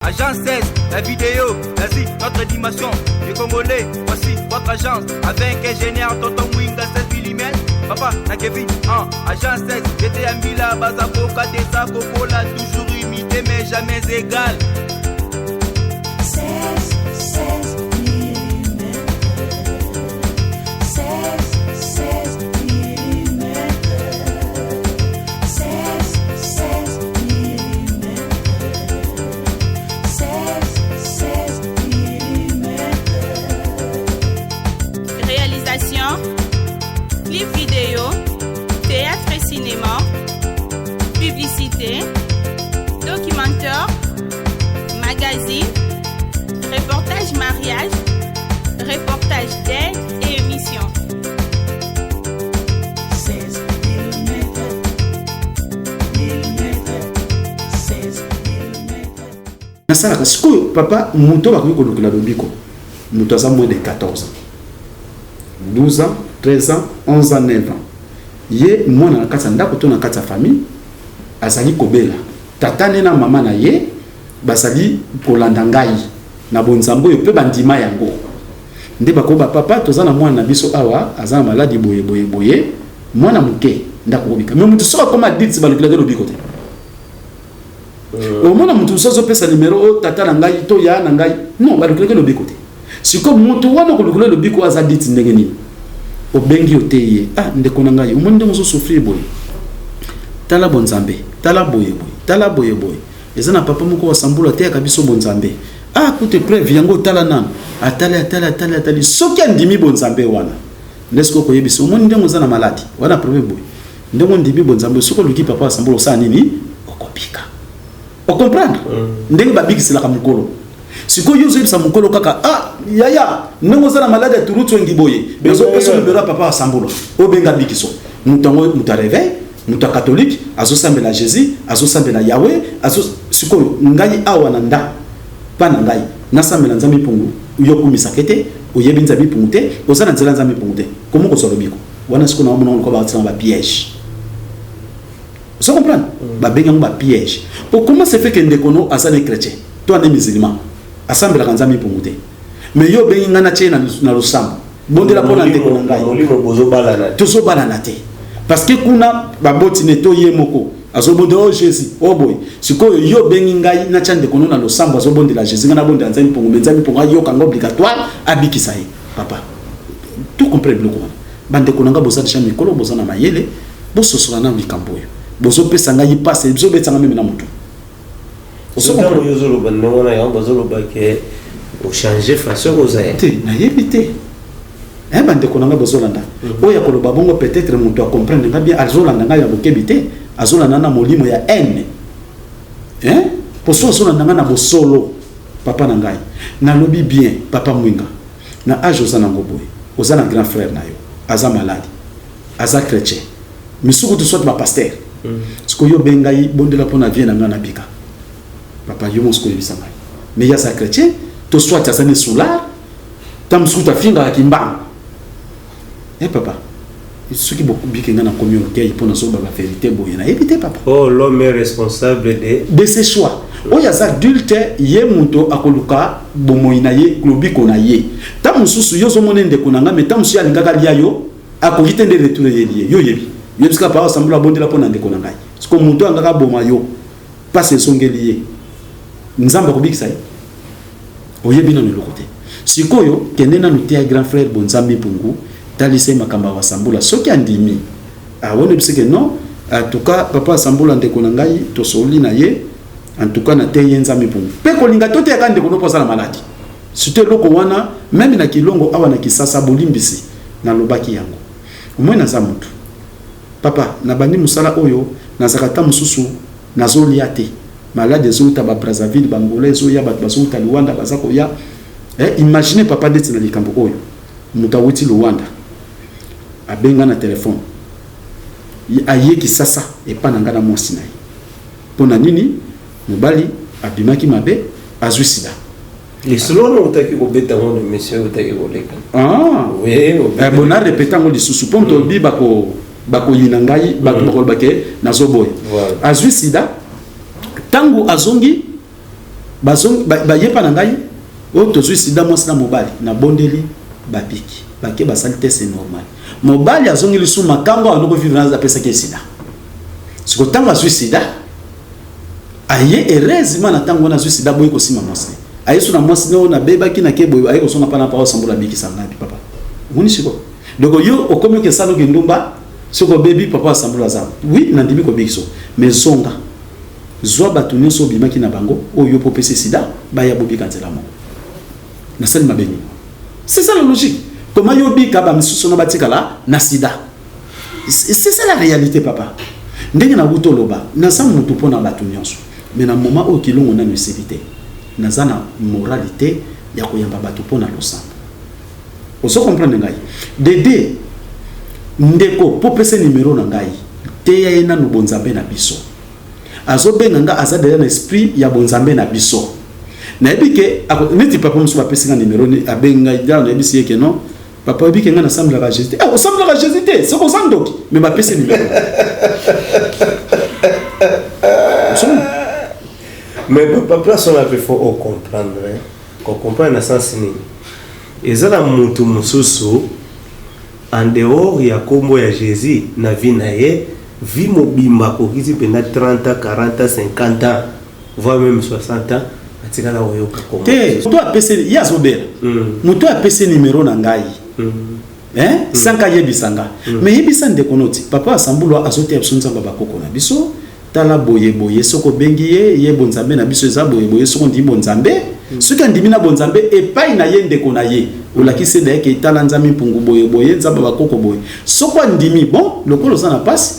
Agence 16, la vidéo, vas-y, notre animation. Les Congolais, voici votre agence. Avec ingénieur Tonton Winga 16 mm. Papa, na Kevin, agence 16, j'étais à Mila, Bazaboka, Tessa, Cocola, toujours imité mais jamais égal. 16 mm. 16 mm. 16 mm. 16 mm. Réalisation, clip vidéo, théâtre et cinéma, publicité, documentaire, magazine, reportage mariage, reportage d'aide et émission. 16 mm. 16 mm. Nasala sikoyo papa muto bakoki kolukela lobiko muto aza moins de 14 ans 12 ans 13 ans 11 ans 9 ans ye mwana na kati ya ndako to na kati ya famille azali kobela tata ne na mama na ye basali kolanda ngai na bonzambo yo pe bandima yango nde bakoba papa toza na mwana na biso awa aza na maladi boye mwana muke ndako kobika mais mutu soka koma dit balukela lobiko te au moins mutu sozo pesa numéro tata na ngai to ya na ngai non balukela lobiko te siko mutu wana kolukela lobiko aza dit ndenge nini obengi oteye ndeko na ngai omonde mozo souffrir boye tala bonzambe tala boye eza na papa moko wasambula te akabiso bonzambe kute preuve yango tala nano atali soki andimi bonzambe wana ndesko koyebisa omonde moza na maladi wana problème boye ndenge ndimi bonzambe soko luki papa wasambula osala nini okopika okomprendre ndenge babikisela ka mukolo siko yozo yebisa mukolo kaka yaya ndenge oza na maladi ya turutu engi boye bezo peso numéro papa wasambula obenga bikiso mutango mutareveil muta catholique azosambela Jésus azosambela Yahweh sikoyo ngai awa na nda pa na ngai nasambela nzambe pungu yokumisa kete oyebi nzambe pungu te ozana nzela nzambe pungu te komo ko solobiko wana siko na mona ko ba tsana ba piège vous comprenez ba benga ba piège pour comment se fait que ndekono asane chrétien toi ne musulman asambela nzambe pungu te mais yo benga na tchena na losambo bondela pona ndeko ngai tozo balana te parce que kuna baboti neto ye moko azobonde Jésus boy sikoyo yo bengi ngai na chande kono na losambo azobonde la Jésus na bonde nzambe pongo nzambe pongo yo kanga obligatoire abikisa ye papa tout comprendre le comment bande konanga boza de chambre kolo boza na mayele bososola na likambo yo bozo pesa ngai passe bozo betanga meme na mutu oso ko yo zolo bande ngona ya bozo lo bake o changer façon ozaete na yebite bande konanga bozolanda oya koloba bongo peut-être mutu a comprendre nga bien azolanda nga ya bokebite azolanda na molimo ya haine poso azolanda nga na bosolo papa na ngai na lobi bien papa mwinga na age oza nango boye oza na grand frère na yo aza malade aza chrétien misuku to soit ba pasteur siko yo bengai bondela pona vie na nga na bika papa yo mo siko yebisa ngai mais ya sa chrétien to soit aza ne solar tam suta finga ya kimbang papa ce qui beaucoup bien na communauté pour nous sobre la vérité boyena éviter papa l'homme est responsable de ses choix oya za adulte ye muto akoluka bomoina ye klobiko na ye ta mususu yozo monende kunanga mais ta musu ya ngaka lia yo akokite nde retourner ye yo yebi yebska pa sambula bondela pona ndeko nanga ce que muto angaka boma yo passe songeli ye nzamba kobikisa ye oyebi na lokote sikoyo kenena nutia grand frère bonzambi pungu talise makamba wasambula soki andimi wone biseke non en tout cas papa wasambula ndeko na ngai to soli na ye en tout cas na te yenza mipungu pe kolinga tote ya ndeko no posa na maladi sute loko wana même na kilongo awa na kisasa bolimbisi na lobaki yango omwena za mutu papa na bandi musala oyo na zakata mususu na zoli ate malade zouta ba Brazzaville bangolais zoya ba bazouta Luanda bazako ya imaginez papa deti na likambo oyo mutawuti Luanda abenga na telefone ayeki sasa epa na ngana mwasi na ye pona nini mobali abimaki mabe azwi sida lisolo utaki kobeta ngo monsieur utaki koleka oui bona répétant ngo lisusu ponto bi bako yina ngai bako bake nazoboya azwi sida tangu azongi bazong ba yepa na ngai o tozwi sida mwasi na mobali na bondeli babiki bake basali test normal mobali azongi lisu makango anoko vivre na pesa ke sida siko tanga suicida aye heureusement na tango na suicida boy ko sima mwasi aye suna mwasi no na beba ki na ke boy aye ko sona pana pa osambola biki sanga papa muni siko donc yo okomi ke salo ke ndumba soko baby papa osambola za oui na ndimi ko biki so mais zonga zwa batu nyonso bimaki na bango oyo po pesa sida ba ya bobi kanzela mo na sali mabeni c'est ça la logique comment yo bi ka ba misusu na batikala na sida c'est ça la réalité papa ndenge na buto loba na sa mutu pona batu nyonso mais na moment o kilongo na nécessité na za na moralité ya koyamba batu pona losambo oso comprendre ngai dede ndeko po pesa numéro na ngai te ya ena no bonzambe na biso azobenga nga aza derrière l'esprit ya bonzambe na biso na ebike neti papa musu bapesinga numéro ni abenga ida na ebisi yeke non papa ebike nga na semble la Jésus ah semble la Jésus c'est comme ça donc mais ma pese numéro mais papa place on a fait faut comprendre qu'on comprend na sens ni ezala mutu mususu en dehors ya kombo ya Jésus na vie na ye vie mobimba ko kiti penda 30 40 50 ans voire même 60 ans atika la oyo ka kombo te to apese ya zobera mutu apese numéro na ngai sanka yebisanga mais yebisa ndeko noti papa asambulwa azote absunza baba koko na biso tala boye boye soko bengi ye bonzambe na biso eza boye boye soko ndi bonzambe soki andimi na bonzambe epai na ye ndeko na ye olakisi da yeke tala nzambe mpungu boye boye nzamba bakoko boye soko andimi bon lokolo za na pasi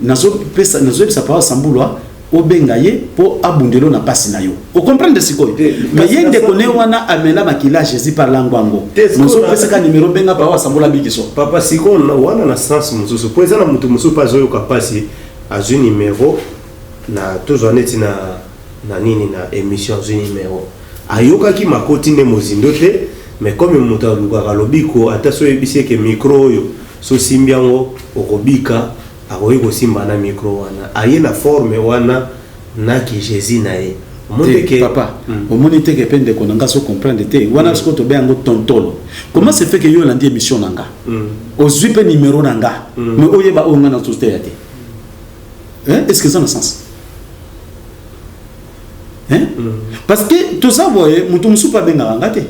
nazobisa pa asambulwa obenga ye po abundelo na pasi na yo o comprendre sikoyo mais ye ndeko ne wana amela makila Jésus par langwango nozo pesa ka numéro benga pa asambula bikiso papa siko wana na sens mususu po eza na mutu mususu pa zoyo kapasi azu numéro na toujours neti na nini na émission azu numéro ayoka ki makoti ne mozindo te mais comme mutu alukaka lobiko ata so ebisi ke micro oyo so simbiango okobika akoyi kosimba na micro wana aye na forme wana na ki Jésus na ye monte papa omoni te ke pende ko nanga so comprendre te wana sko to bengo tontolo comment se fait que yo landi émission nanga ozwi pe numéro nanga mais oyeba onga na tout te est-ce que ça a un sens parce que tout ça voyez mutu musupa benga nanga te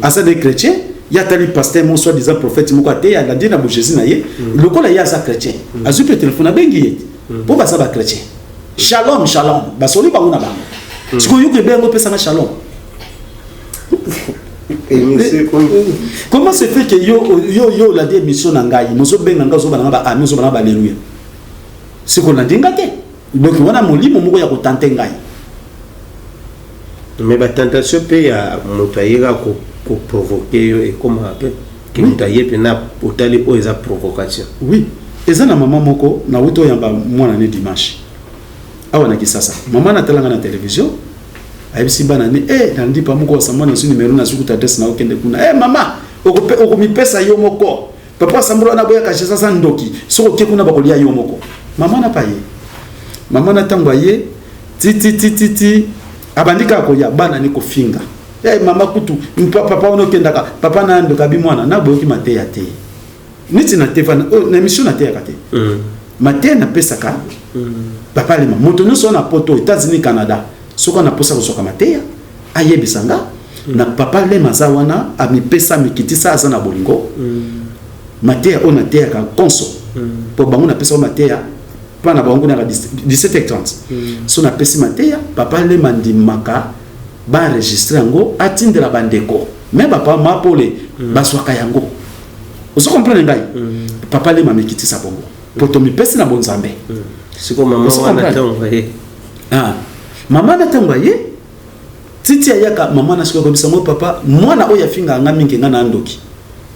asa des chrétiens ya tali pasteur mon soit disant prophète moko te ya landi na Jésus na ye lokola ya sa chrétien azu pe téléphone bengi ye po ba sa ba chrétien shalom shalom basoli ba una bango siko yuko bengo pesa na shalom comment se fait que yo la démission na ngai mozo benga nga zo bana ba ami zo bana ba alléluia siko na dinga te donc wana molimo moko ya ko tante ngai mais ba tentation pe ya moto ayega ko provoquer yo et comment appelle que moto ayepe na otali o eza provocation oui eza na mama moko na wuto yamba mwana ne dimanche awa na kisasa mama na talanga na télévision ayebisi bana ni na ndi pa moko sa mwana su numéro na suku adresse na okende kuna mama okomipesa yo moko papa sambro na boya kashe sasa ndoki soko ke kuna bakolia yo moko mama na paye mama na tangwa ye ti abandika ko ya bana ni ko finga mama kutu papa ono kendaka papa na ndoka bi mwana na boyoki mateya te niti na tefana na mission na teya kate mateya na pesaka papa le moto no so na poto États-Unis Canada soko na posa ko soka mateya ayebisanga na papa le mazawana amipesa mikitisa asa na bolingo mateya ona teya ka konso po bango na pesa mateya pana bango na 17h30 so na pesi mateya papa le mandimaka ba enregistrer ngo atindela bandeko mais papa mapole baswaka yango oso comprendre ngai papa le mamikitisa bongo poto mipesi na bonzambe siko mama wana tangwa ye mama na tangwa ye titi ayaka mama na siko kobisa mo papa mwana oya finga nga mingi nga na ndoki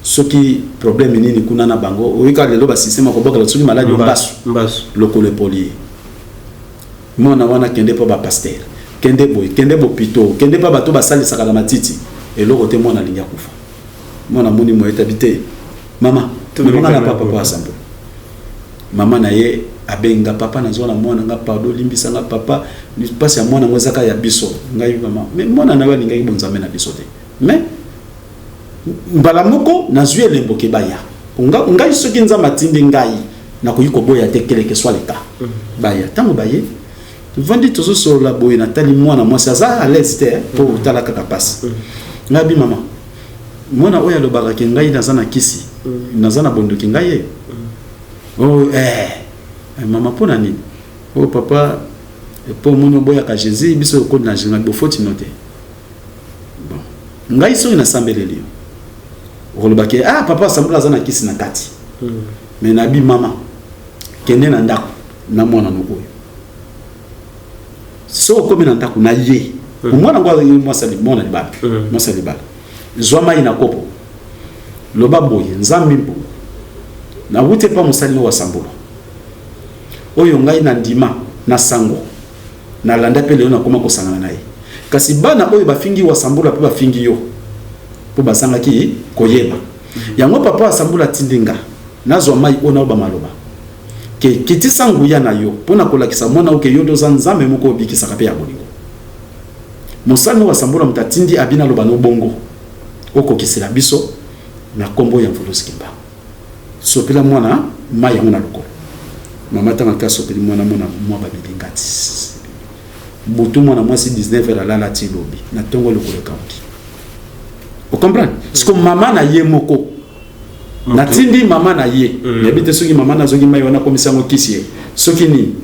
soki problème nini kuna na bango oyika lelo ba système ko bokala soki maladi mbasu lokole poli mwana wana kende pa ba pasteur kende bo pito kende pa bato basali sakala matiti eloko te mwana linga kufa mwana moni mo etabite mama mama na papa asambo mama na ye abenga papa na zona mwana nga pardon limbisa nga papa ni passe ya mwana ngozaka ya biso ngai mama mais mwana na wali ngai bonzame na biso te mais mbala moko na zui elembo ke baya ngai soki nza matindi ngai na koyiko boya te keleke soit l'état baya tango baye vandi tozo sur la boye na tali mwana mwasi aza à l'aise te pour tala kaka passe ngabi mama mwana oya lobaka ke ngai naza na kisi naza na bondoki ngai oh mama pona nini oh papa po mono boya ka Jésus biso ko na jinga bo foti note bon ngai so ina sambeleli olobake papa sambula za na kisi na kati mais nabi mama kende na ndako na mwana no oyo so ko na ndako na ye mwana ngwa mwasali mwana libala mwasali libala zwama ina kopo loba boye nzambi mpo na wute pa musali wa sambula oyo ngai na ndima na sango na landa pe leo na koma kosangana naye kasi bana oyo bafingi wa sambula pe bafingi yo po basanga ki koyeba yango papa asambula tindinga nazo mai ona ba maloba ke kiti sangu ya na yo pona kolakisa mwana oke yo doza nzambe moko obikisa kape ya bolingo musali wa sambula mtatindi abina loba no bongo oko kisela biso na kombo ya mvuluskimba sopela mwana mai yango na lokolo mama tanga ka sopeli mwana mwa babilingati butu mwana mwasi 19 ala la ti lobi na tongo lokolo kaunti o comprendre parce que mama na ye moko na tindi mama na ye yebite soki mama na zoki mai wana komisa ngo kisi soki ni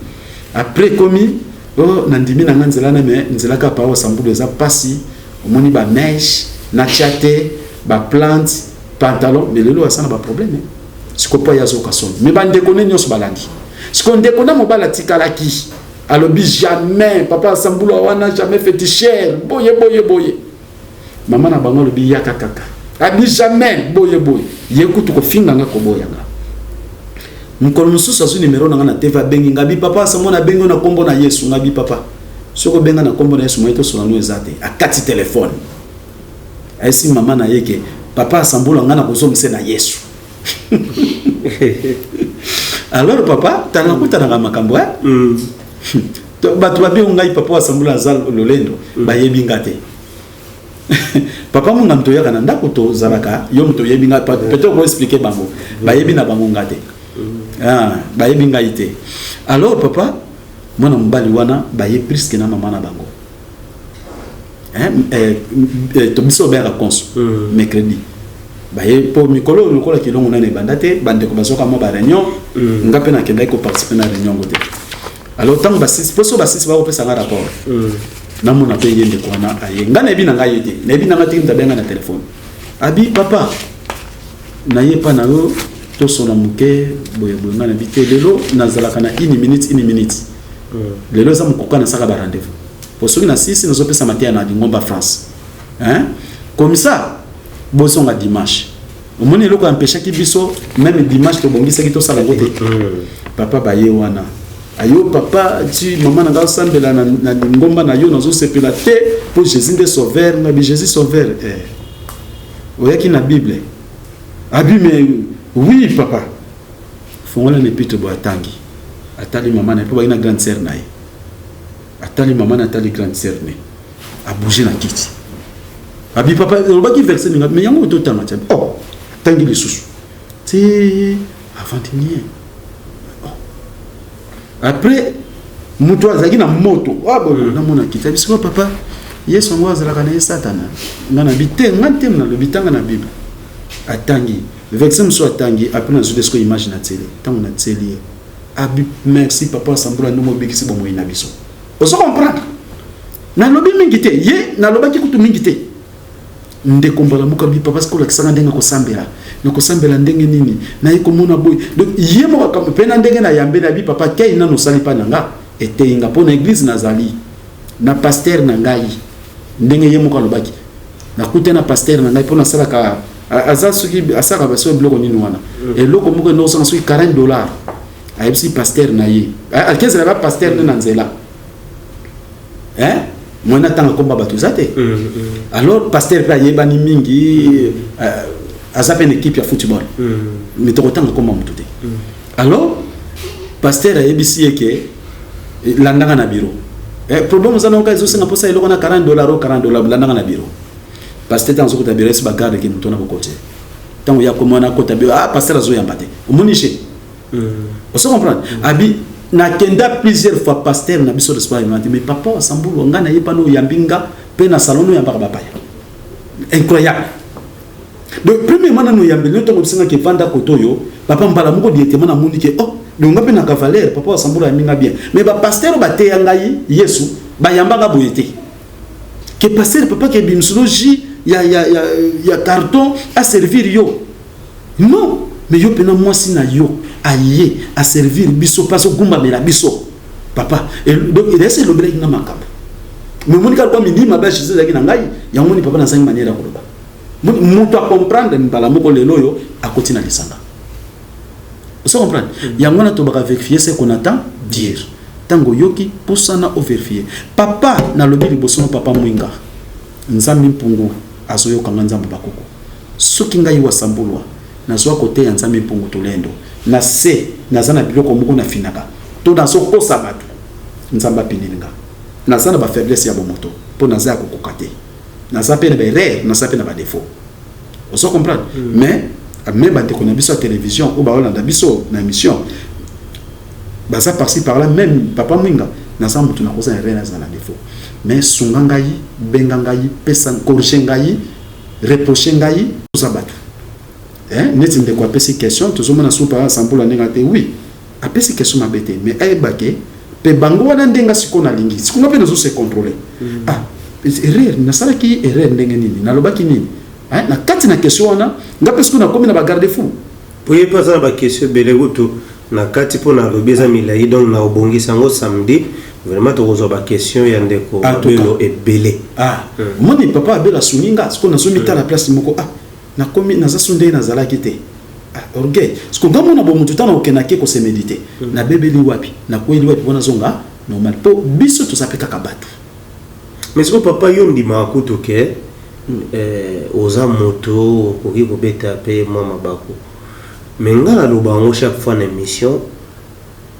après komi na ndimi na nganzela na me nzela ka pa sambulu za pasi omoni ba neige na chate ba plante pantalon mais lelo asana ba problème siko pa yazo kason mais ba ndekone nyos balandi siko ndekona mobala tikalaki alobi jamais papa sambulu wana jamais fait cher boye mama na bango lobi yaka kaka abi jamais boye yekutu ko finga nga ko boya nga mukolo mususu azu numéro na TV bengi ngabi papa samona bengi na kombo na Yesu ngabi papa soko benga na kombo na Yesu moito so na ezate akati téléphone aisi mama na yeke papa sambula nga na kozomisa na Yesu alors papa tanga kutana nga makambo to batu babi ngai papa sambula zal lolendo bayebi ngate papa munga mto yaka na ndako to zalaka yo mto yebi nga peut-être ko expliquer bango bayebi na bango ngate bayebi ngai te alors papa mwana mbali wana baye presque na mama na bango to biso bera cons mercredi baye po mikolo lokola kilongo na ne bandate bande ko bazoka mo ba réunion ngape na kenda ko participer na réunion ngote alors tant basis poso basis ba opesa nga rapport na mona pe yende ko na aye ngana ebi na ngai ete na ebi na ngati mtabenga na téléphone abi papa na yepa na yo to sona muke boye ngana bite lelo na zalaka na 1 minute lelo za mukoka na saka ba rendez-vous pour ceux qui na 6 nous opesa matin na Ngomba France comme ça bosonga dimanche omoni loko empêcher ki biso même dimanche to bongisa ki to sala ngote papa baye wana ayo papa tu maman na ga sambela na Ngomba na yo nazo sepela te pour Jésus de sauveur na bi Jésus sauveur oyaki na Bible abi mais oui papa fongola ne pito bo atangi atali maman na po ba ina grande sœur nae atali maman na tali grande sœur ne a bouger na kiti abi papa on va qui verser ninga mais yango to tanga tsa tangi le susu ti avantinier après muto azaki na moto bon na mona kiti biso papa yesu ngo azala kana satana ngana bite ngante na le bitanga na bible atangi verset mso atangi après na zude sko image na télé tango na télé abi merci papa sambula no mobikisi bo moina biso oso comprendre na lobi mingite ye na lobaki kutu mingite nde kombala muka bi papa sko la kisanga ndenga ko sambela na ko sambela ndenge nini na yiko mona boy donc ye mo ka pena ndenge na yambe na bi papa kei na no sali pa nanga ete inga pona église nazali na pasteur na ngai ndenge ye mo ka lobaki na kuta na pasteur na ngai pona sala ka aza suki asaka baso bloko nini wana et loko moko no sanga suki $40 ayebisi pasteur na ye alkeze la pasteur na nzela mwana tanga komba batu zate alors pasteur pa yebani mingi aza pe une équipe ya football mais to tanga komba mututé alors pasteur ayebisi eke landanga na bureau problème za noka ezo singa posa eloko na $40 ou $40 landanga na bureau pasteur tanzo kota bureau ba garde ki mutona bokote tango ya komona kota bureau pasteur azo yamba te omonishe on se comprend abi na kenda plusieurs fois pasteur na biso l'espoir il m'a dit mais papa Sambulu ngana yepano yambinga pe na salon yamba ka bapaya incroyable. Donc premièrement nous yambeli to bisinga ke vanda kotoyo papa mbala moko directement na mundi ke oh donc ngape na cavalier papa Sambulu yambinga bien mais ba pasteur ba te yangai Yesu ba yambanga boyete que pasteur papa ke bimsologie ya carton à servir yo non mais yo pena moi si na yo aye à servir biso paso gumba mela biso papa et donc il essaie le break na makamba mais mon gars comme il m'a ba chez zaki na ngai ya moni papa na 5 manières ko mutu a comprendre mbala moko lelo yo a continuer lisanga vous comprenez ya ngona to ba vérifier ce qu'on attend dire tango yoki posana o vérifier papa na lobi liboso papa mwinga nzambi mpungu azoyo kanga nzambo bakoko soki ngai wa Sambulwa na zo côté ya nzambi mpungu tolendo na se nazana biloko moko na finaka to na so kosa batu nzamba pininga nazana ba faiblesse ya bomoto po naza ya kokokate naza pe na ba erreur naza pe na ba défaut on se comprend mais même ba te kona biso à télévision ou ba olanda biso na émission baza par-ci par-là même papa mwinga naza mutu na kosa erreur na défaut mais sunga ngai benga ngai pesa corriger ngai reprocher ngai za batu neti ndeko apesi question tozomona so par exemple ndenge te oui apesi question mabete mais ayebake pe bango wana ndenga siko na lingi siko ngape nazo se contrôler erreur na sala ki erreur ndenge nini na lobaki nini na kati na question wana ngape siko na komi na ba garde fou poye pas na ba question belegoto na kati po na lobeza milai donc na obongisa ngo samedi vraiment to kozo ba question ya ndeko belo ebele moni papa abela suninga siko na somita la place moko na komi naza sunde na zala kite orgueil siko ngamo na bomutu tana okenake ko se méditer na bebeli wapi na kweli wapi bona zonga normal po biso to sapeka kabatu mais siko papa yo ndima akuto ke oza moto koki ko beta pe mama bako mengala lobango chaque fois na émission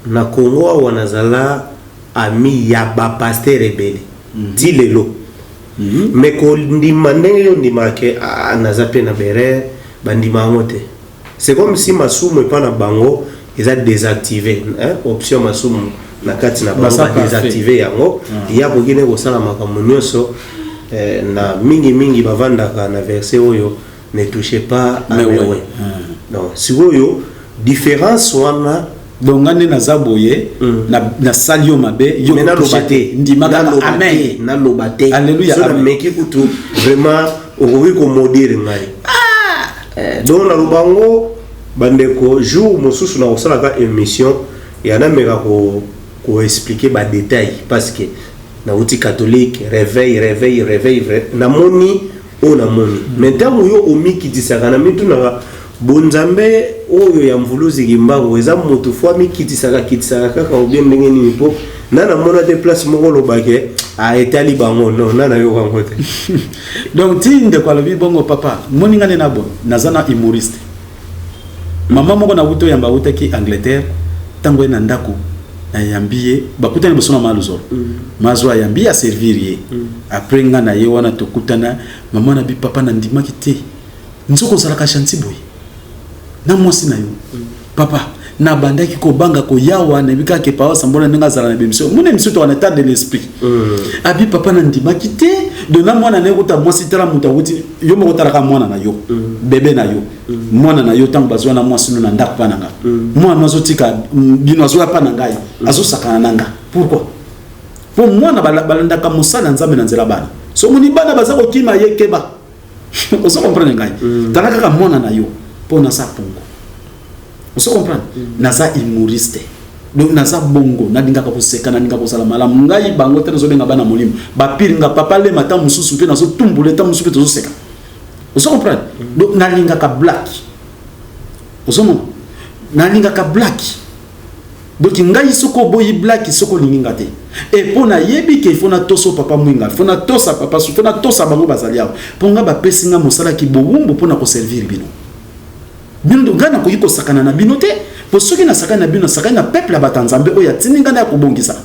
na Congo wanazala ami ya ba pasteur rebelle ti lelo mais ko ndima ndenge yo ndima ke anazape na bere bandima ngote c'est comme si masumu epa na bango eza désactivé option masumu na kati na bango désactivé yango ya bogine ko sala makambo nyonso na mingi bavandaka na verset oyo ne touchez pas à mes ouais donc si oyo différence wana donc ngane na zaboye na salio mabe yo na lobate ndima amen na lobate alléluia so na meki kutu vraiment okoki ko modere ngai donc na lubango bandeko jour mosusu na osalaka émission ya na meka ko expliquer ba détail parce que na outil catholique réveil na moni o na moni maintenant yo omikitisaka na mitu na bonzambe oyo ya mvuluzi kimbango eza moto fwa mikitisaka kaka obien ndenge nini po nana mona de place moko lobake etali bango non nana yo kango te donc tinde kwa lobi bongo papa moni ngane na bon nazana humoriste mama moko na wuto yamba utaki Angleterre tango na ndako na yambie bakutana bosona maluzoro mazwa yambia servir ye après ngana ye wana tokutana mama na bi papa na ndima kite nzoko zalaka chantier boy na mwasi na yo papa na bandaki ko banga ko yawa na bika ke pawa Sambula ndinga zala na bemission mune miso to en état de l'esprit abi papa na ndima kite de na mwana na yota mwasi tala muta wuti yo mo taraka mwana na yo bébé na yo mwana na yo tango bazwa na mwasi no na ndako pa nanga mwana azo tika bino azo pa na ngai azo sakana nanga pourquoi pour mwana balandaka musala nzambe na nzela bana so muni bana bazako kima yekeba on se comprend ngai talaka ka mwana na yo pona sa pongo on se comprend naza humoriste donc naza bongo na dinga ka poseka na dinga posala mala ngai bango te zo benga bana molimo ba piringa papa le mata mususu pe na zo tumbule ta mususu pe to seka on se comprend donc na linga ka black on se comprend na linga ka black donc ngai soko boyi black soko linga te et pona yebi ke fona toso papa mwinga fona tosa papa su fona tosa bango bazaliao ponga ba pesinga mosala ki bowumbu pona ko servir bino bino ngana ko yiko sakana na bino te po soki na sakana na bino sakana na peuple ya batanzambe oya tininga na kubongisa.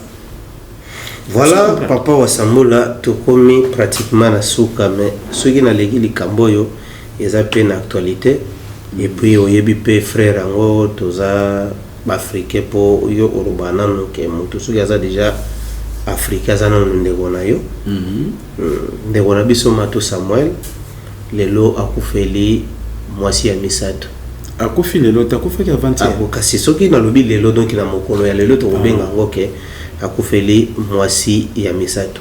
Voilà, papa wa Sambola tokomi pratiquement na suka mais soki na legi likamboyo eza pe na actualité et puis oyebi pe frère ango toza africain po yo urubana no ke mutu soki aza déjà africain za na ndeko na yo ndeko na biso Matou Samuel lelo akufeli mwasi ya misato akufi lelo takufa ka 20 ako kasi soki na lobi lelo donc na mokolo ya lelo to benga ngo ke akufeli mwasi ya misato.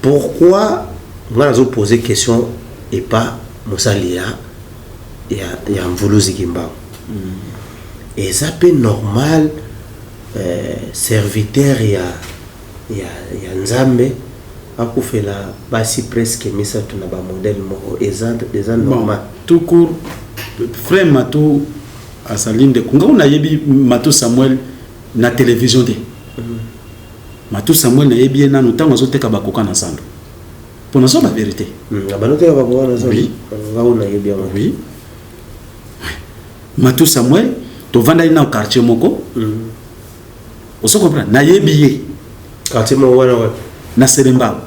Pourquoi moi je poser question et pas mosali ya mvuluzi kimbao et ça peut normal serviteur ya nzambe akufela basi presque misato na ba modèle moko eza normal tout court. Frère Matou asalinde kunga una yebi Matou Samuel na télévision de Matou Samuel na yebi na ntango azoteka bakoka na sando pour na so ba vérité banoteka bakoka na sando ngauna yebi ya oui Matou Samuel to vanda ina quartier moko oso comprendre na yebi ye quartier mo wana na Seremba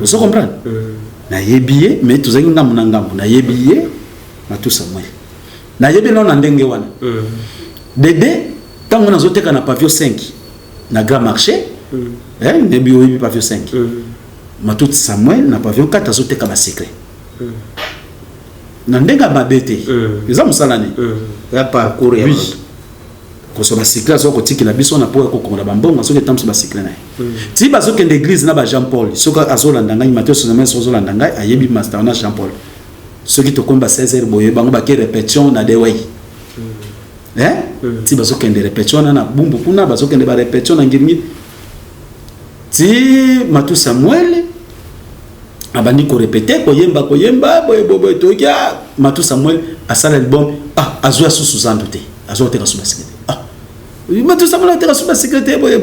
oso comprendre na yebi ye mais tozaki ngambo na ngambo na yebi ye Matou Samuel na yebi na ndenge wana dede tango nazoteka na pavillon 5 na Grand Marché nebi oyebi pavillon 5 Matou Samuel na pavillon 4 azoteka ba secret na ndenga babete eza musalani ya parcours ya ko so ba secret so ko tiki na biso na po ko konda bambonga so ke tamso ba secret na ti ba so ke l'église na ba Jean Paul so ka azolanda ngai Matou Samuel so azolanda ngai ayebi master na Jean Paul so ki to komba 16h boye bango ba ke répétition na de way ti ba so ke de répétition na bumbu kuna ba so ke de ba répétition na ngirngi ti Matou Samuel abandi ko répéter ko yemba boy to kia Matou Samuel asala album azwa susu zandote azwa teka suba secret Matou Samuel teka suba secret boy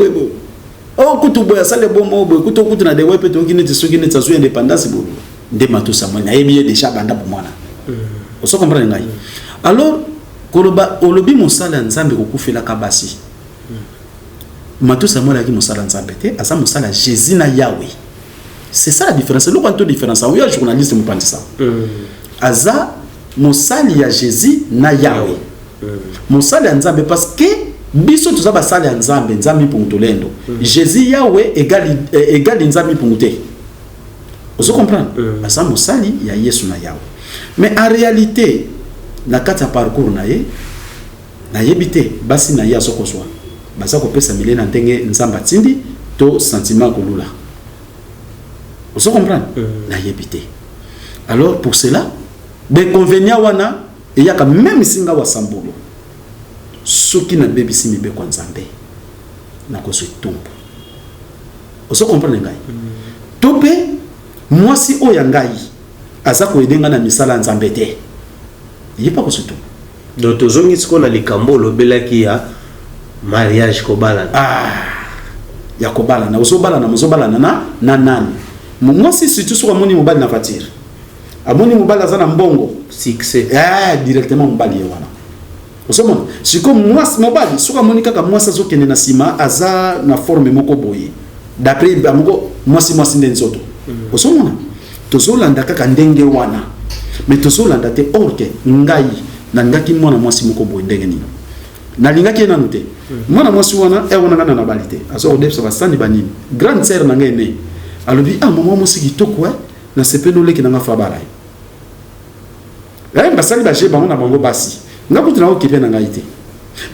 kutu boy asala bombo boy kutu na de way pe to kini tsuki ne tsazu indépendance bo de Matou Samuel na yebi déjà banda bo mwana oso comprendre ngai alors koloba olobi mosala nzambe ko kufela kabasi Matou Samuel aki mosala nzambe te asa mosala Jésus na Yahweh. C'est ça la différence. C'est le différence. On y a journaliste me pense ça. Aza mosali ya Jésus na Yahweh. Mosali ya nzambe parce que biso tuza ba sali ya nzambe pour mutolendo. Jésus Yahweh égal nzambe pour muté. Vous comprenez? Aza mosali ya Yesu na Yahweh. Mais en réalité na kata parcours na yebite basi na ya soko swa. Basa ko pesa milena ndenge nzamba tindi to sentiment kolula. Vous comprenez? Na yebite. Alors pour cela, l'inconvénient wana il y a quand même singa wa sambolo. Soki na bebi simi be kwa nzambe. Na ko tumbu. Vous comprenez ngai? Tope mwasi oya ngai aza ko edenga na misala nzambe te. Il pas ko tumbu. Donc tozongi siko na likambo lobelaki ya mariage kobala. Ya kobala na osobala na mozobala na nani. Moi si surtout sur amoni mobile na voiture. Amoni mobile azana mbongo succès. Directement mobile wana. Osomona, si comme moi mobile sur amoni kaka moi ça zokene na sima aza na forme moko boye. D'après amoko moi si ndenzoto. Osomona. Tozolanda kaka ndenge wana. Mais tozolanda te orke ngai na ngaki mwana moi si moko boye ndenge nini. Na lingaki na note. Mwana moi si wana wana ngana na balite. Aso odepsa basani banini. Grande sœur na ngai ne. Alobi maman musiki toko na sepeno leki na ngafa balai basali ba je bango na bango basi ngakuti na okipe na ngaite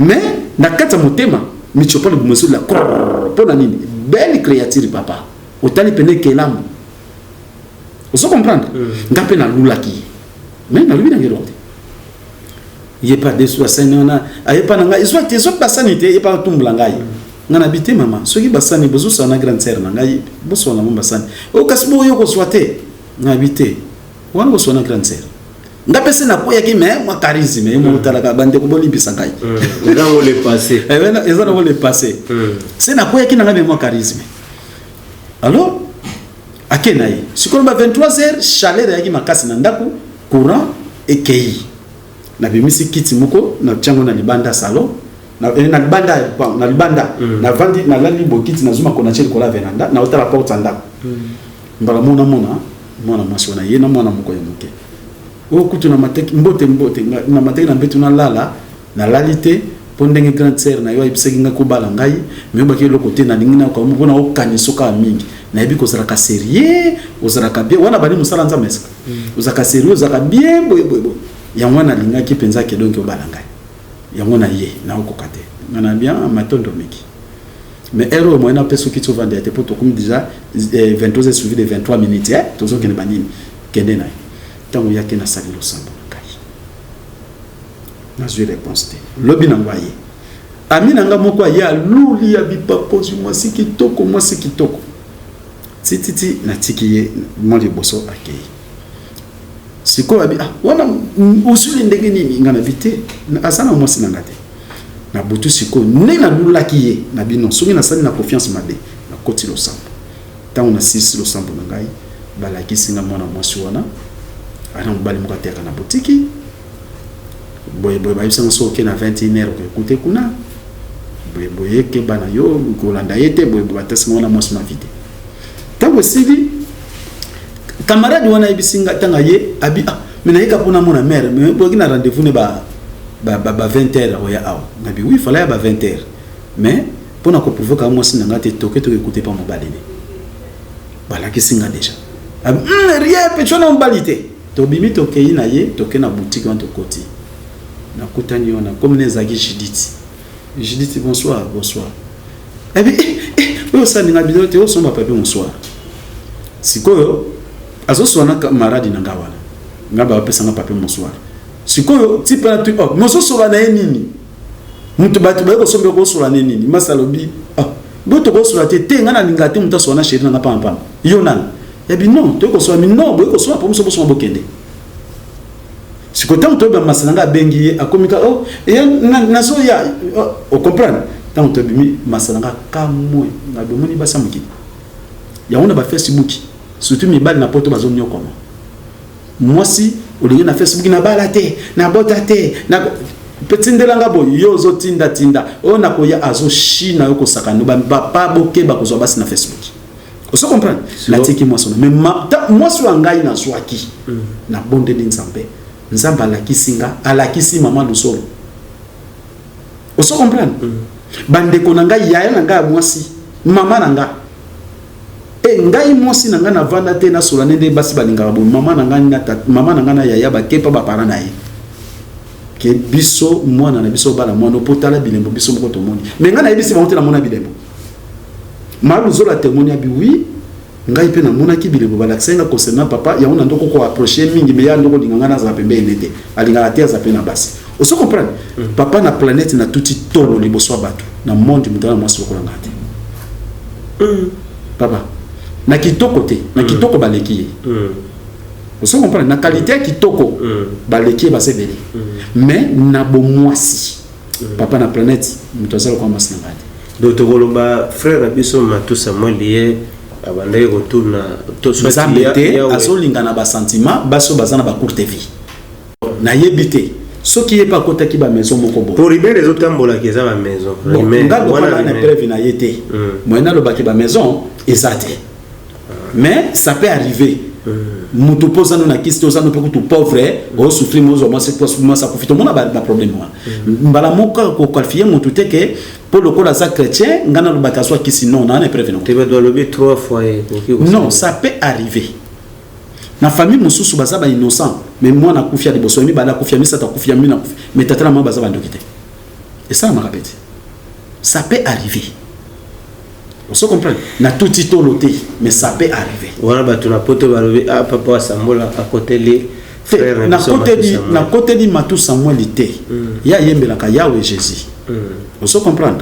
mais na kata motema michopole bumoso la pona nini belle créature papa otali pene kelambo oso comprendre ngape na lulaki mais na lubi na ngerote il pas de soi seigneur ayepa na ngai soit tes autres basanité et pas tumbla ngai ngana bité mama soki basani bozo sa na grande sœur na ngai boso na mamba basani o kasbo yo ko swate ngabité wango so na grande sœur ngapese na koya ki mais moi charisme mo talaka bande ko boli bisangai dans le passé eza dans le passé c'est na koya ki na ngabe moi charisme alors akenayi sikolo ba 23h chaleur ya ki makasi na ndako courant et kei na bimisi kiti moko na tiango na libanda salon na libanda na vandi na lali bokiti na zuma kona cheli kola veranda na otala porte anda mbala mona mwasi wana ye na mwana moko ya moke o kutu na mateki mbote na mateki na mbetu na lala na lalite pondenge grande sœur na yo ibiseki nga ko bala ngai me ba ke lo côté na lingina ko mo bona okani soka mingi na yebi ko zara ka sérieux ozara ka bien wana bali musala nza mesa ozaka sérieux ozaka bien boy ya mwana linga ki penza ke donc obala ngai ya mwana ye na okokate ngana bien matondo miki mais ero mo na peso ki to vendre te poto comme déjà 22 suivi de 23 minutes tozo ke ne banini kende na tango yake na sali lo samba ngai na je réponse te lobi na ngwaye amina nga moko ya luli ya bipapozi mwasi kitoko titi na tikiye mwali boso akei siko abi wana usuli ndenge nini ngana vite asana mwasi na ngate na butu siko ne na lulaki ye na bino songi na sali na confiance mabe na koti lo sambo tango na sisi lo sambo na ngai balaki singa mwana mwasi wana ana mbali mukateka na boutique boy ba ibisa so ke na 21h ko écouter kuna boy ke bana yo ko landa yete boy batasi mwana mwasi na vite tango sidi camarade wana ibisinga tanga ye abi mina yeka pona mona mère mais boki na rendez-vous ne ba 20h oya aw nabi oui fallait ba 20h mais pona ko provoquer mwasi na ngate toke to écouter pas mo balene bala kisinga déjà rien petona mbalite to bimi to kei na ye toke na boutique wan to koti na kutani wana comme les agi Judith bonsoir eh bien o sa ninga bidote o somba pape bonsoir sikoyo azoswana camarade na ngawana ngaba pesa nga pape bonsoir sikoyo tipa tu moso sola na nini mutu batu ba ko sombe ko sola nini masalobi boto ko sola te ngana ninga te muta sona sheri na pampa yona eh bien non to ko sola mi non bo ko sola po so bokende sikoyo to ba masalanga bengi akomika na so ya o comprendre tant to bimi masalanga kamwe na bomoni basa muki ya ona ba Facebook surtout mi bal na poto bazo nyokoma mwasi olingi na Facebook na balate na botate na petindelanga bo yo zo tinda ona ko ya azo shina yo ko sakano ba papa bokeba ko zo basi na Facebook oso comprendre la tiki mwasi mais mwasi wangai na swaki na bonde dinzambe nzamba la kisinga ala kisi mama lusolo oso comprendre bande ko nanga ya nanga mwasi mama nanga ngai mwasi nanga na vanda te na sola nende basi balinga bo mama nanga na yaya ba kepa ba parana ye ke biso mwana na biso bala mwana potala bilembo biso moko to moni mais ngana yebisi ba na mona bilembo malu zola témoigner bi oui ngai pe na mona ki bilembo bala ksenga concernant papa ya ona ndoko ko approcher mingi me ya ndoko linganga za pembe nete alinga atia za pe na basi oso comprendre papa na planète na tuti tolo liboso batu na monde mutana mwasi ko ngate papa na kitoko te na kitoko baleki oso comprendre na qualité kitoko baleki basebeli mais na bomwasi papa na planète mutazalo kwa mwasi ngate Dr. Goloba frère biso Matou Samuel lié abandaye retourna to bazambete azolinga na ba sentiment baso bazana ba courte vie na yebite soki ye pa kota ki ba maison moko bo pour libérer les autres tambola ki za ba maison mais wana na preuve na yete moyena lo ba ki ba maison ezate mais ça peut arriver mutu poza no na kisto za no pe kutu pauvre o souffrir mozo moi ça profite mon ba problème moi mbala moka ko qualifier mutu teke pour le coup za chrétien ngana lo ba kaswa kisi non na preuve non tu dois lever 3 fois non ça peut arriver na famille mususu baza ba innocent mais moi na kufia de boso mi bala kufia mi sata kufia mi na mais tatala ma baza ba ndokite et ça m'a répété ça peut arriver. On se comprend. Na tout tito loté, mais ça peut arriver. Voilà, bah tu n'as pas te balover à papa Samuel à côté les frères. Na côté di Matou Samuel était. Ya yembela ka Yahweh Jésus. On se comprend.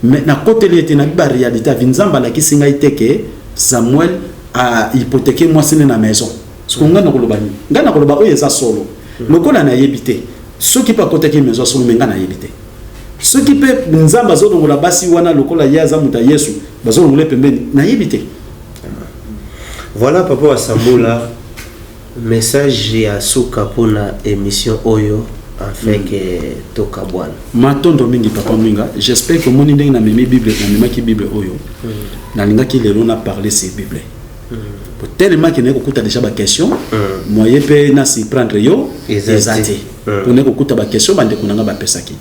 Mais na côté li était na ba réalité vinzamba la kisinga iteke Samuel a hypothéqué moi c'est na maison. Ce qu'on ngana koloba ni. Ngana koloba o yeza solo. Lokola na yebité. Ceux qui pas hypothéquer maison solo mais ngana yebité. Ce qui peut nzamba zo dongola basi wana lokola yaza muta Yesu bazo ngule pembeni na yebite. Voilà papa wa Sambola message ya suka pona émission oyo afin que tokabwana matondo mingi papa mwinga j'espère que moni ndenge na memi bible na memaki bible oyo nalingaki lelo na parler ces bible tellement que neko kuta déjà ba question moyen pe na si prendre yo ezati pour neko kuta ba question bande kunanga ba pesaki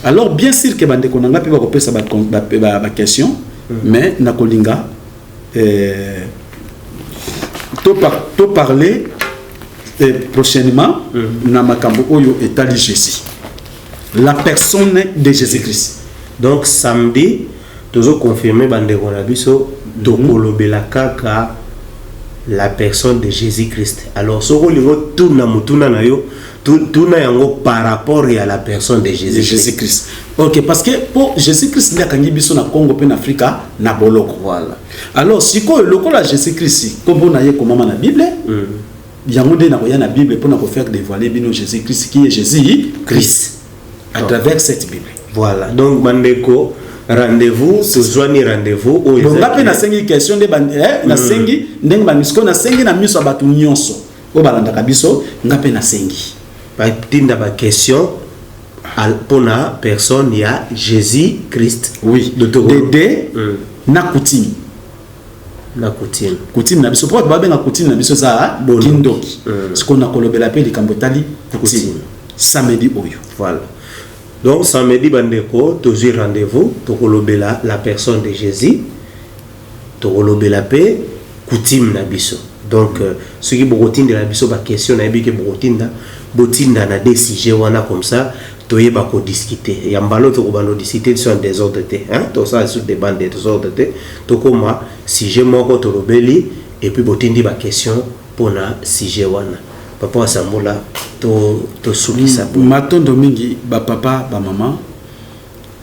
alors bien sûr que bande kunanga pe ba ko pesa ba question mais na kolinga to parler prochainement na makambo oyo etali Jésus la personne de Jésus-Christ. Donc samedi toujours confirmer bande kona biso tokolobela kaka la personne de Jésus-Christ. Alors soko lingo tuna mutuna na yo tuna yango par rapport à la personne de Jésus-Christ. OK, parce que pour Jésus-Christ il kangi biso na Congo pe na Afrika na boloko. Voilà. Alors siko lokola Jésus-Christ comme on a yé comme na Bible yango de na koya na Bible pour na ko faire dévoiler bino Jésus-Christ qui est Jésus-Christ à travers cette Bible. Voilà. Donc bandeko rendez-vous tozwani rendez-vous oyo donc ngape na sengi question de na sengi ndenge bamisko na sengi na miso batu nyonso o balanda biso ngape na sengi batinda ba question pona personne ya Jésus-Christ. Oui, de na coutume na biso pour ba benga coutume na biso za kindoki ce qu'on a kolobela pe likambo tali coutume samedi oyo. Voilà. Donc samedi bandeko toujours rendez-vous tokolobela la personne de Jésus tokolobela pe coutume na biso. Donc ce qui botinda la biso ba question na bi ke botinda na des sujets wana comme ça toyeba ko discuter ya mbalo to ko bando discuter sur des ordres de hein to ça sur des bandes des ordres de to koma sujet moko to lobeli et puis botindi ba question pona sujet wana papa Sambola to sukisa matondo mingi ba papa ba mama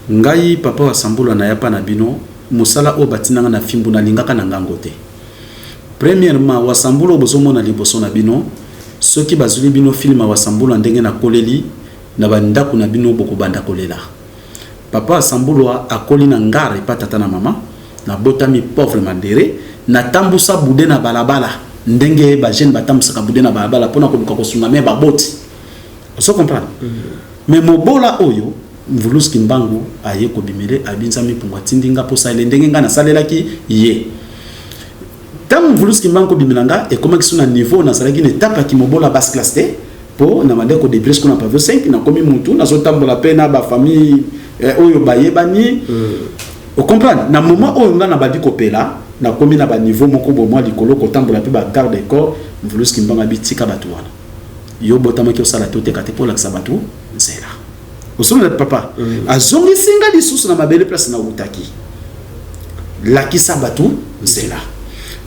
ngai papa Sambola na yapa na bino musala o batinanga na fimbu na lingaka na ngangote. Premièrement wa Sambola bozomo na liboso na bino ceux qui bazuli bino film wa Sambola ndenge na koleli na bandako na bino boko banda kolela. Papa Sambola akoli na ngare pa tata na mama na botami pauvre mandere na tambusa bude na balabala ndenge ba jeune batambusa ka bude na balabala pona ko luka ko sunga me ba boti. Vous comprenez? Mais mobola oyo mvuluski mbangu aye ko bimele abinza mi pungwa tindinga posa ile ndenge ngana salelaki ye. Tam mvuluski mbangu bimelanga e koma kisuna niveau na salaki ne tapa ki mobola basse classe te po na mandeko de presque na pavio 5 na komi mutu na zotambola pena ba famille oyo bayebani. Vous comprenez? Na moment oyo ngana badi kopela na komi na ba niveau moko bo mwa likolo ko tambola pe ba garde corps mvuluski mbanga bitika batu wana. Yo botama ki osala tote kate po laksa batu nzela. Osolo papa azongi singa lisusu na mabele place na utaki. Lakisa batu nzela.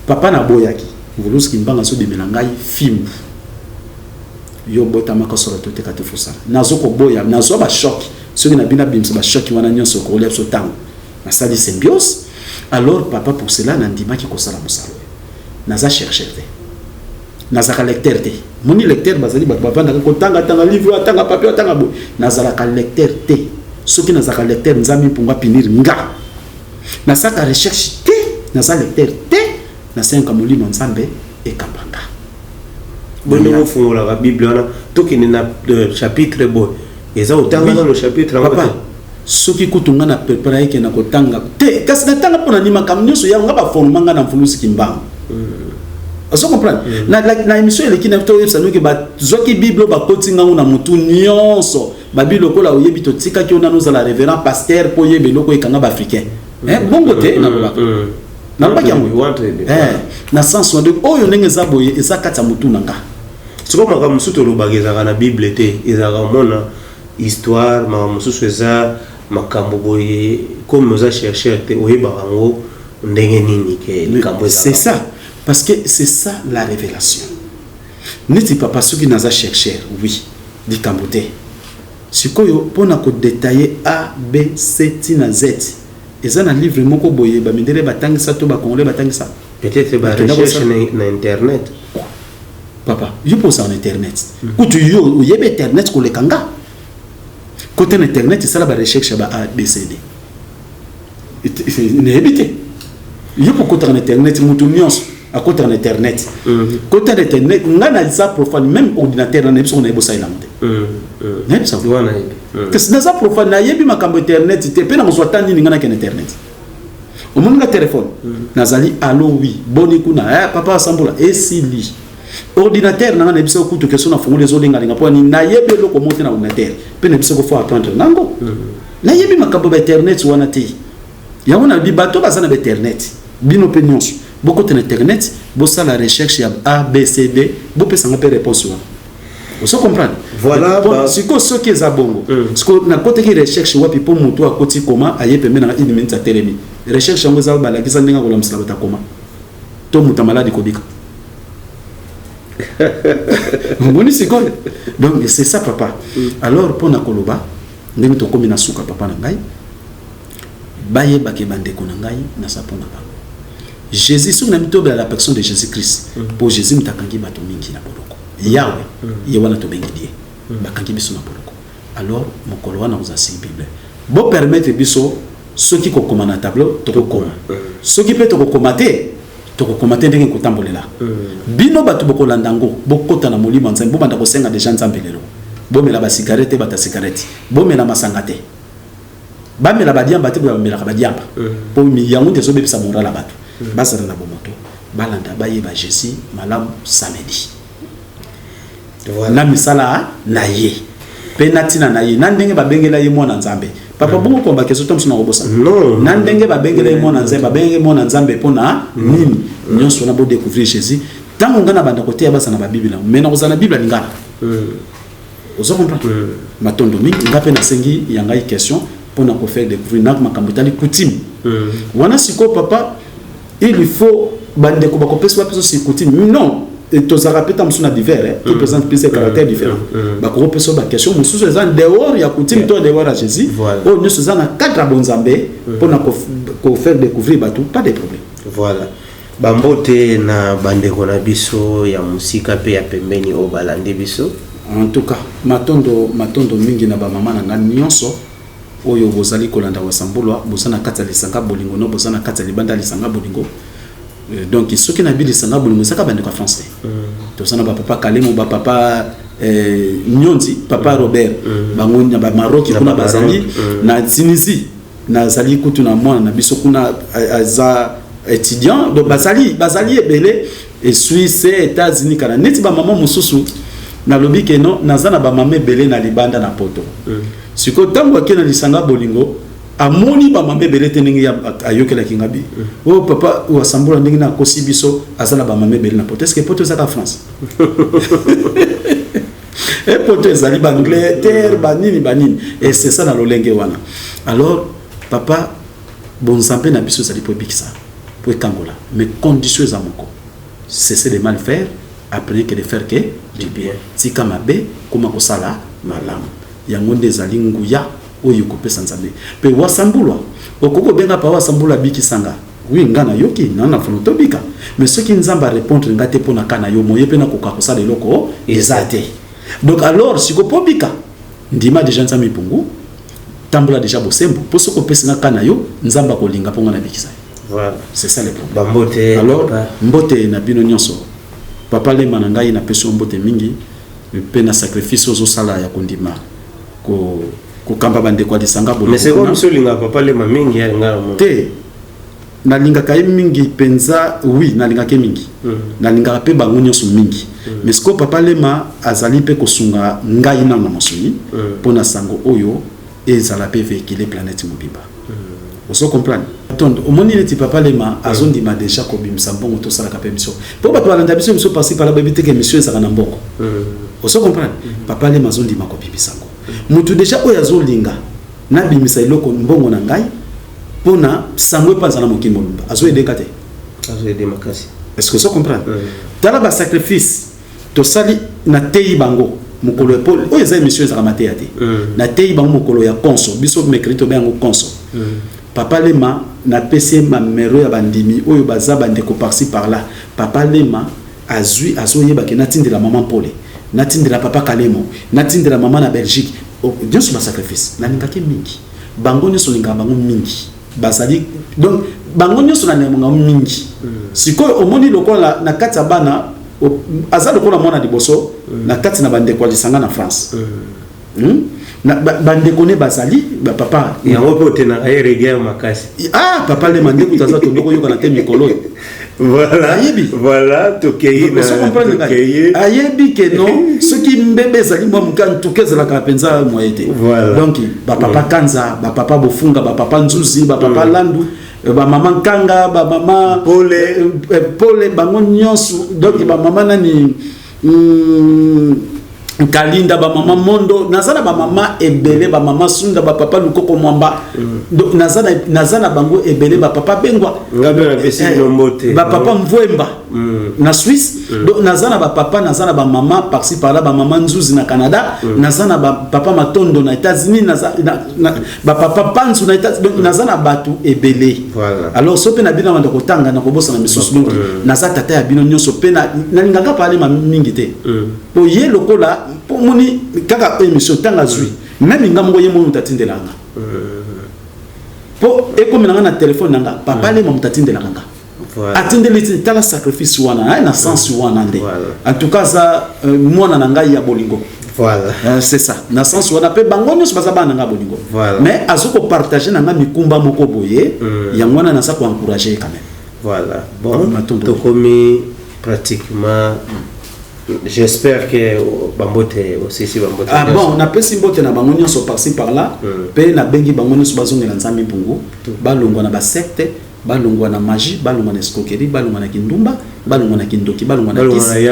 Papa na boyaki mvuluski mbanga so bimela ngai film. Yo botama ko solo tote kate fosala. Nazo ko boya nazo ba choc. Soki na bina bimsa ba choc wana nyonso ko lep so tango. Na sali symbiose. Alors papa pour cela nandima ki ko sala musalo. Naza chercher te. Naza lecteur te. Moni lecteur bazali ba bavanda ko tanga livre tanga papier tanga bo. Naza la lecteur te. Soki naza lecteur nzami punga pinir nga. Naza ka recherche te. Naza lecteur te. Na senka molimo nzambe e kabanga. Bonne mo fongola la Bible wana tokene na chapitre bo. Eza otanga na le chapitre papa. Soki kutunga na prepare ke na kotanga te kasi na tanga pona ni makamnyoso ya ngaba formanga na mfulusi kimbang. Vous comprenez? Na émission ele kina to yebsa nuke ba zoki Bible ba kotinga na mutu nyonso ba Bible ko la oyebi to tika ki ona nous la révérend pasteur po yebe loko ekanga ba africain. Bongo te na ba. Na ba kyango na sens de oyo ndenge za boye eza kata mutu nanga. Siko maka musuto lo bageza na Bible te ezaka mona histoire ma mususu eza makambo boye comme nous a cherché te oyeba ngo ndenge nini ke likambo eza. C'est ça. Parce que c'est ça la révélation. N'est-ce pas parce qu'il n'a cherché, oui, dit Kambote. Ce qu'on peut détailler A, B, C, T, Z. Et ça, dans le livre, mon coboye, bah, mais derrière, batang ça, tout, bah, congolais, batang ça. Peut-être, bah, recherche na internet. Papa, je pense en internet. Ou tu y a internet, qu'on les kanga. Côté internet, c'est ça la recherche, bah, A, B, C, D. Il n'est habité. Il y a beaucoup d'internet, moutounions. À côté d'internet. Côté d'internet, on a ça profane, même ordinateur, on a besoin de ça. nayebisa wana kasi naza profane nayebi makambo internet te mpe na kozwa ta nini nga nakende internet omoni nga telefone nazali allo wi boni kuna papa asambula esili ordinateur nanga nayebisa okutu question na fongoli ezolengalenga mpo ani nayebi eloko mo te na ordinateur mpe nayebisa kofo apprendre nango nayebi makambo ba internet wana te yango na bibato baza na ba internet bino mpe nyonso bokota na internet bosala recherche ya abcd bopesanga mpe réponse wana oso comprendre voilà siko soki eza bongo siko nakoteki recherche wapi mpo moto akoti koma aye pembeni na 1 minute atelemi recherche yango eza balakisa ndenge akolamisela bato akoma to moto maladi kobika omoni sikoyo donc c'est ça papa alors mpo na koloba ndenge tokomi na suka papa na ngai bayebake bandeko na ngai naza mpo na bango jésus soki na mitobela la personne de jésus christ mpo jésus mutakangi bato mingi na boloko yawe ye wana tobengi die bakangi biso na boloko alors mokolo wana kozasi bible bo permettre biso soki kokoma na tableau tokokoma soki mpe tokokoma te tokokoma te ndenge kotambolela bino bato bokolanda ngo bokota na molimo nzambe bobanda kosenga deja nzambe lelo bomela basigarete bata sigarete bomela masanga te bamela badiamba te bomelaka badiamba mpo yango nde ezobebisa morala bato bazala na bomoto balanda bayeba jésus malamu samedi na misala na ye mpe na ntina na ye na ndenge babengela ye mwana nzambe papa bongo komba keso to msuna kobosa na ndenge babengela ye mwana nzambe babengela mwana nzambe mpo na nini nyonso na bo découvrir jésus ntango nga na banda koteya basa na babiblia me na kozala na biblia lingana ozo comprendre matondo mingi nga mpe nasengi ya ngai question pour nous faire découvrir nak makambo tali coutume wana siko papa il faut bande ko bako pesa pesa si coutume non et tous arapeta msuna divers qui présente plusieurs caractères différents bako pesa ba question mususu za dehors ya coutume to dehors à Jésus oh nous sommes na quatre bonzambe pour nous faire découvrir batou pas de problème voilà bambote na bande ko na biso ya musika pe ya pembeni o balande biso en tout cas matondo mingi na ba mama na ngani nyonso oyo bozali kolanda wasambulwa bozana kata lisanga bolingo no bozana kata libanda lisanga bolingo donc soki na bi lisanga bolingo saka bande ka français to sana ba papa Kalemo ba papa Nyonzi papa Robert bango nya ba Maroc kuna bazali na Tunisie na zali kutu na mwana na biso kuna za étudiant donc bazali ebele et Suisse États-Unis kana neti ba maman mususu na lobi ke non nazana ba mame belé na libanda na poto siko tango akena lisanga bolingo amoni ba mame belé teningi ya ayokela kingabi oh papa wasambula ndingi na kosi biso azana ba mame belé na poto est-ce que poto za ka France et poto ezali ba Angleterre banini et c'est ça na lolenge wana alors papa bonzambe na biso zali po bikisa po kangola mais conditions za moko cesser de mal faire apprenez que de faire que du bien tika mabe kuma kosala malamu yango nde ezali nguya oyo kopesa nzambe pe wasambulwa okoko benga pa wasambula bikisanga oui ngana yoki nana fonoto bika mais ce qui nzamba répondre ngate pona kana yo moye pe na koka kosala eloko ezate donc alors siko pobika ndima déjà nzambe pungu tambula déjà bosembo poso kopesa nga kana yo nzamba kolinga ponga na bikisa voilà c'est ça le problème bambote alors mbote na bino nyonso papa le manangai na peso mbote mingi pe na sacrifice ozo sala ya kondima ko kamba bande kwa lisanga bolo mais c'est comme ça linga papa le mingi ya ngara mo te na linga kay mingi penza oui na linga ke mingi na linga pe bango nyonso mingi mais ce que papa le ma azali pe kosunga ngai na masuni pona sango oyo ezala pe véhiculer planète mobimba oso comprendre donc omoni neti papa lema azondima déjà ko bimisa mbongo to sala ka pe mission po bato balanda biso miso passer par la bébé que monsieur ezaka na mbongo oso comprendre papa lema azondima ko bimisa ngo mutu déjà oyo azolinga na bimisa eloko mbongo na ngai pona sangwe panza na mokimo lumba azo edeka te azo ede makasi est-ce que ça comprendre tala ba sacrifice to sali na tei bango mokolo epole oyo eza émission ezaka mateya te na tei bango mokolo ya konso biso mercredi to bengo konso papa lema na pese ma mero ya bandimi oyo baza bandeko par-ci par-là papa lema azui azoyeba ke natindela maman Pole natindela papa Kalemo natindela maman na Belgique Dieu sur ma sacrifice na lingaki mingi bango nyoso linga bango mingi basali donc bango nyoso na bango mingi sikoyo omoni lokola na kati ya bana aza lokola mwana liboso na kati na bandeko lisanga na France na bandeko ne bazali papa yango po te na reggae makasi papa le mandeko taza tondoko yoka na te mikolo voilà ayebi voilà tokei na tokei ayebi que non ce qui mbebe zali moi mukan tukeza la kapenza moyete donc papa kanza papa bofunga papa nzuzi papa landu mama nkanga mama pole bango nyonso donc mama nani Kalinda mama mondo nazana mama ebele mama sunda papa lukoko mwamba donc nazana bango ebele papa bengwa ngabe na pesi nombote papa mvwemba na Suisse donc nazana papa nazana mama par-ci par là mama nzuzi na Canada nazana papa matondo na États-Unis nazana papa panzu na États donc nazana batu ebele alors so pe na bina wanda kotanga na kobosa na misusu donc nazata tata ya bino nyonso pe na linganga parler ma mingi te po ye lokola pour moni kaka émission tanga zui même ngambo ye mo mutatindela nga po ekomi na téléphone nanga papa le mo mutatindela nga atindeli tala sacrifice wana na sens wana nde en tout cas ça mwana na ngai ya bolingo voilà c'est ça na sens wana pe bango nyos baza bana nga bolingo mais azoko partager na nga mikumba moko boye ya mwana na sa ko encourager quand même voilà bon to komi pratiquement j'espère que bambote aussi si bambote bon na pesi mbote na bango nyonso par-ci par-là pe na bengi bango nyonso bazongela nzambe mpungu balongwa na ba secte balongwa na magie balongwa na escroquerie balongwa na kindumba balongwa na kindoki balongwa na kisi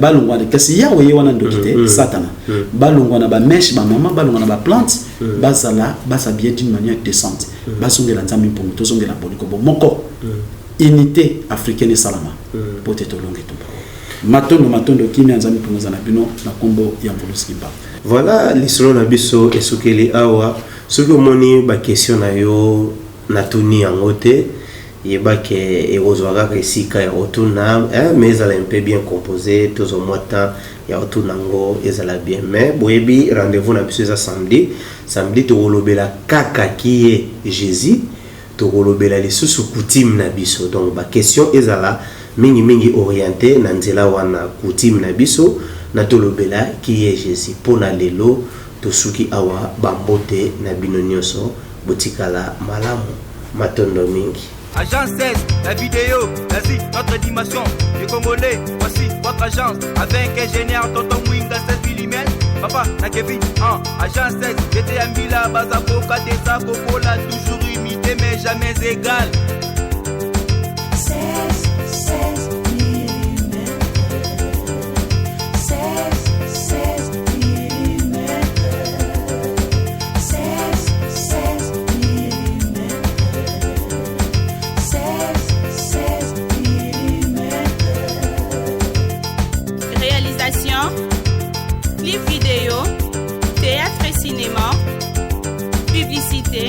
balongwa na kasi yawe ye wana ndoki te satana balongwa na ba mèche ba mama balongwa na ba plante bazala bien d'une manière décente bazongela nzambe mpungu tozongela boliko bo moko unité africaine salama peut-être longue tout matondo kimi nzambe mpungu na bino na kombo ya mbuluski ba voilà lisolo na biso esukeli awa soki omoni ba question na yo na tuni yango te yebake ekozwaka esika ya otuna mais ezala un peu bien composé tozo mota ya otuna ngo ezala bien mais boyebi rendez-vous na biso eza samedi tokolobela kaka kiye Jésus tokolobela lisusu coutume na biso donc ba question ezala mingi orienté na nzela wana coutume na biso na tolobela kiye Jésus pona lelo tosuki awa bambote na bino nyonso botikala malamu matondo mingi. Agence 16, la vidéo, vas-y, notre animation. Les Congolais, voici votre agence. Avec ingénieur Tonton Mwinga 16 mm. Papa, na Kevin, agence 16. J'étais à Mila, Bazako, Katesa, Kokola, toujours imité, mais jamais égal. 16 mm. 16 mm. 16 mm. 16 mm. Réalisation, clip vidéo, théâtre et cinéma, publicité,